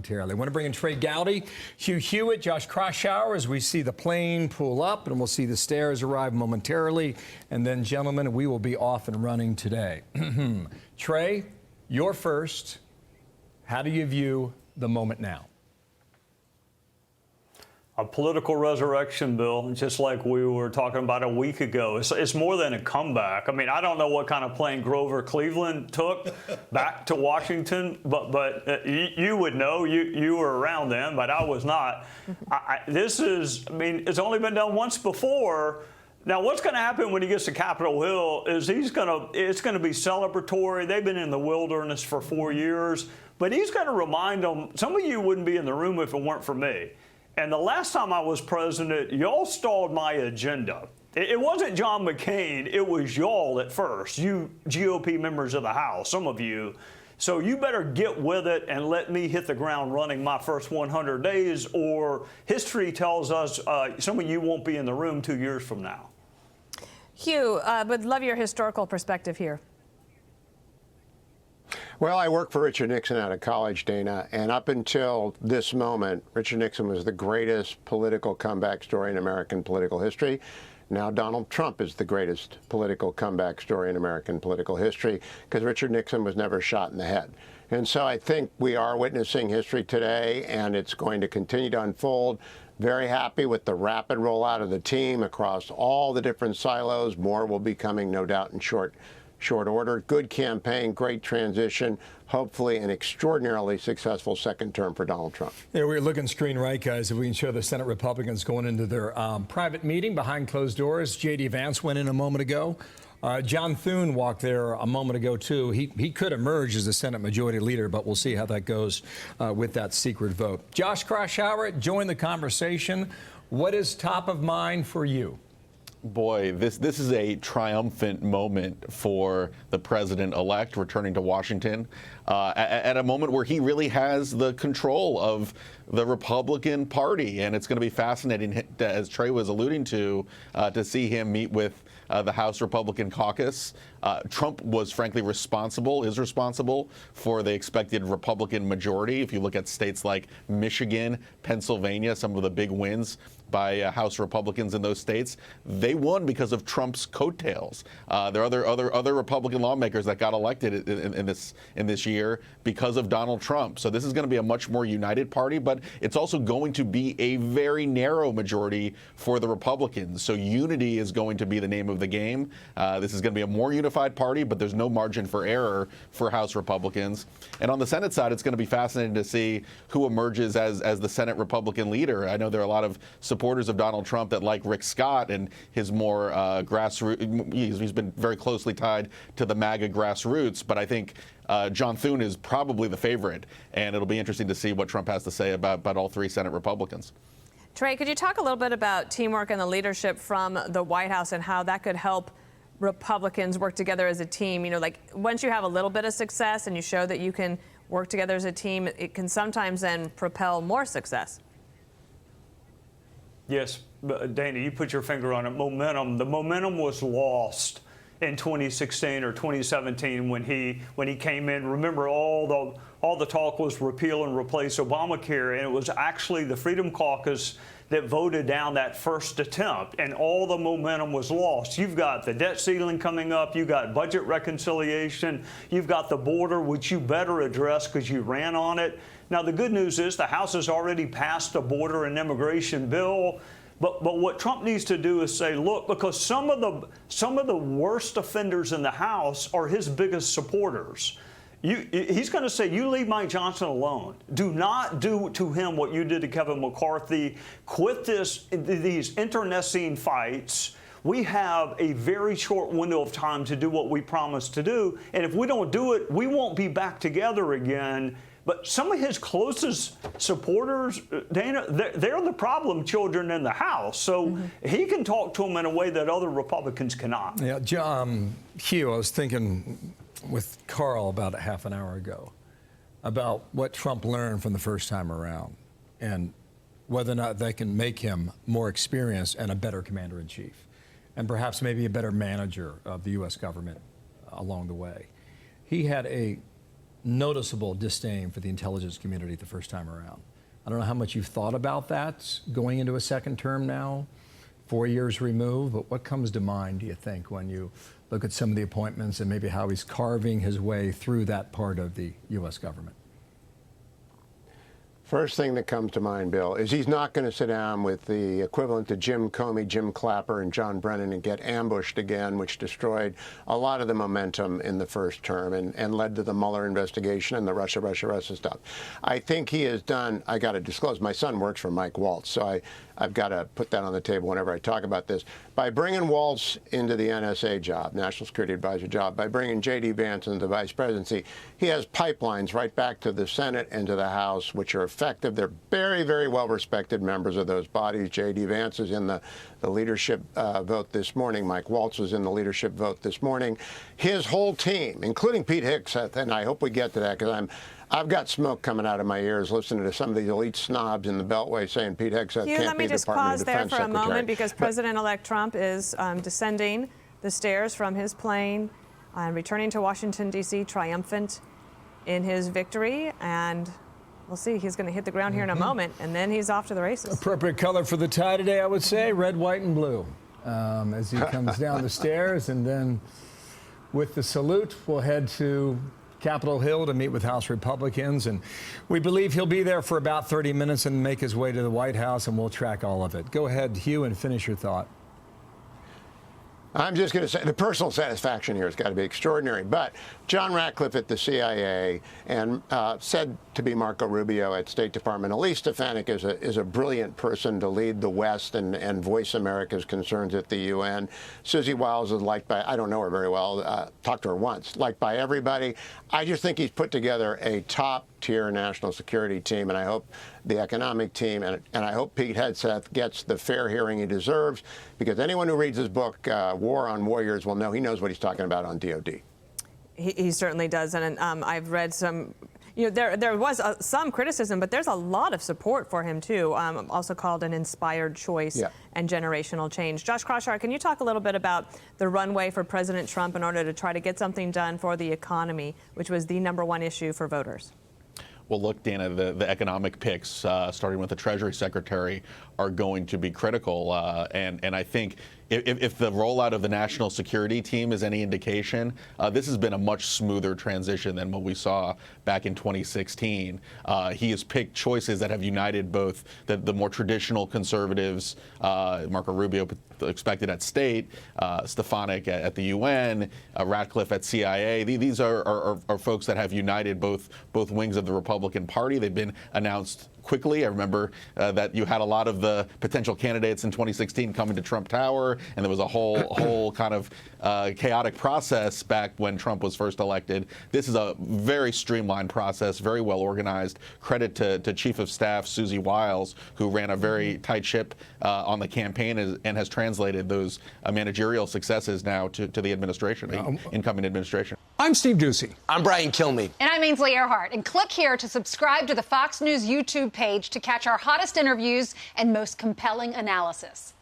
momentarily. I want to bring in Trey Gowdy, Hugh Hewitt, Josh Kraushaar as we see the plane pull up, and we'll see the stairs arrive momentarily. And then, gentlemen, we will be off and running today. Trey, you're first. How do you view the moment now? A political resurrection, Bill, just like we were talking about a week ago. It's more than a comeback. I mean, I don't know what kind of plane Grover Cleveland took back to Washington, but you would know. You were around then, but I was not. It's only been done once before. Now, what's going to happen when he gets to Capitol Hill is it's going to be celebratory. They've been in the wilderness for 4 years, but he's going to remind them, some of you wouldn't be in the room if it weren't for me. And the last time I was president, y'all stalled my agenda. It wasn't John McCain, it was y'all at first, you GOP members of the House, some of you. So you better get with it and let me hit the ground running my first 100 days, or history tells us some of you won't be in the room 2 years from now. Hugh, would love your historical perspective here. Well, I worked for Richard Nixon out of college, Dana, and up until this moment, Richard Nixon was the greatest political comeback story in American political history. Now Donald Trump is the greatest political comeback story in American political history because Richard Nixon was never shot in the head. And so I think we are witnessing history today, and it's going to continue to unfold. Very happy with the rapid rollout of the team across all the different silos. More will be coming, no doubt, in short order. Good campaign, great transition, hopefully an extraordinarily successful second term for Donald Trump. Yeah, we're looking screen right, guys, if we can show the Senate Republicans going into their private meeting behind closed doors. J.D. Vance went in a moment ago. John Thune walked there a moment ago, too. He could emerge as the Senate Majority Leader, but we'll see how that goes with that secret vote. Josh Kraushaar, join the conversation. What is top of mind for you? Boy, this is a triumphant moment for the president-elect returning to Washington at a moment where he really has the control of the Republican Party. And it's going to be fascinating, as Trey was alluding to see him meet with the House Republican caucus. Trump was frankly is responsible for the expected Republican majority. If you look at states like Michigan, Pennsylvania, some of the big wins by House Republicans in those states, they won because of Trump's coattails. There are other Republican lawmakers that got elected in this year because of Donald Trump. So this is going to be a much more united party, but it's also going to be a very narrow majority for the Republicans. So unity is going to be the name of the game. This is going to be a more unified party, but there's no margin for error for House Republicans. And on the Senate side, it's going to be fascinating to see who emerges as the Senate Republican leader. I know there are a lot of supporters of Donald Trump that like Rick Scott and his more grassroots. He's been very closely tied to the MAGA grassroots, but I think John Thune is probably the favorite, and it'll be interesting to see what Trump has to say about all three Senate Republicans. Trey, could you talk a little bit about teamwork and the leadership from the White House and how that could help Republicans work together as a team? You know, like once you have a little bit of success and you show that you can work together as a team, it can sometimes then propel more success. Yes, Dana, you put your finger on it. Momentum. The momentum was lost in 2016 or 2017 when he came in. Remember, all the talk was repeal and replace Obamacare, and it was actually the Freedom Caucus that voted down that first attempt, and all the momentum was lost. You've got the debt ceiling coming up, you've got budget reconciliation, you've got the border, which you better address because you ran on it. Now, the good news is the House has already passed a border and immigration bill. But what Trump needs to do is say, look, because some of the worst offenders in the House are his biggest supporters. He's going to say, you leave Mike Johnson alone. Do not do to him what you did to Kevin McCarthy. Quit these internecine fights. We have a very short window of time to do what we promised to do. And if we don't do it, we won't be back together again. But some of his closest supporters, Dana, they're the problem children in the House. So he can talk to them in a way that other Republicans cannot. Yeah, Hugh, I was thinking with Carl about a half an hour ago about what Trump learned from the first time around and whether or not they can make him more experienced and a better commander-in-chief and perhaps maybe a better manager of the U.S. government along the way. He had a noticeable disdain for the intelligence community the first time around. I don't know how much you've thought about that going into a second term now, 4 years removed, but what comes to mind, do you think, when you look at some of the appointments and maybe how he's carving his way through that part of the U.S. government? First thing that comes to mind, Bill, is he's not going to sit down with the equivalent to Jim Comey, Jim Clapper, and John Brennan and get ambushed again, which destroyed a lot of the momentum in the first term and led to the Mueller investigation and the Russia stuff. I think he has done, I got to disclose, my son works for Mike Waltz, so I've got to put that on the table whenever I talk about this. By bringing Waltz into the NSA job, National Security Advisor job, by bringing J.D. Vance into the vice presidency, he has pipelines right back to the Senate and to the House, which are effective. They're very, very well-respected members of those bodies. J.D. Vance is in the leadership vote this morning. Mike Waltz was in the leadership vote this morning. His whole team, including Pete Hicks, and I hope we get to that because I've got smoke coming out of my ears listening to some of these elite snobs in the Beltway saying Pete Hicks can't be Hugh, let me just pause there for a moment because President-elect Trump is descending the stairs from his plane and returning to Washington, D.C., triumphant in his victory. And we'll see. He's going to hit the ground here in a moment, and then he's off to the races. Appropriate color for the tie today, I would say, red, white, and blue, as he comes down the stairs. And then with the salute, we'll head to Capitol Hill to meet with House Republicans, and we believe he'll be there for about 30 minutes and make his way to the White House, and we'll track all of it. Go ahead, Hugh, and finish your thought. I'm just going to say the personal satisfaction here has got to be extraordinary. But John Ratcliffe at the CIA and said to be Marco Rubio at State Department, Elise Stefanik is a brilliant person to lead the West and voice America's concerns at the UN. Susie Wiles is liked by, I don't know her very well, talked to her once, liked by everybody. I just think he's put together a top-tier national security team, and I hope the economic team, and I hope Pete Hegseth gets the fair hearing he deserves, because anyone who reads his book, War on Warriors, will know he knows what he's talking about on DOD. He certainly does, and I've read some, there was some criticism, but there's a lot of support for him too, also called an inspired choice and generational change. Josh Kraushaar, can you talk a little bit about the runway for President Trump in order to try to get something done for the economy, which was the #1 issue for voters? Well, look, Dana, the economic picks, starting with the Treasury Secretary, are going to be critical. And I think if the rollout of the national security team is any indication, this has been a much smoother transition than what we saw back in 2016. He has picked choices that have united both the more traditional conservatives, Marco Rubio expected at State, Stefanik at the UN, Ratcliffe at CIA. These are folks that have united both wings of the Republican Party. They've been announced quickly. I remember that you had a lot of the potential candidates in 2016 coming to Trump Tower, and there was a whole kind of chaotic process back when Trump was first elected. This is a very streamlined process, very well organized. Credit to Chief of Staff Susie Wiles, who ran a very tight ship on the campaign and has translated those managerial successes now to the administration, the incoming administration. I'm Steve Ducey. I'm Brian Kilmeade. And I'm Ainsley Earhart. And click here to subscribe to the Fox News YouTube page to catch our hottest interviews and most compelling analysis.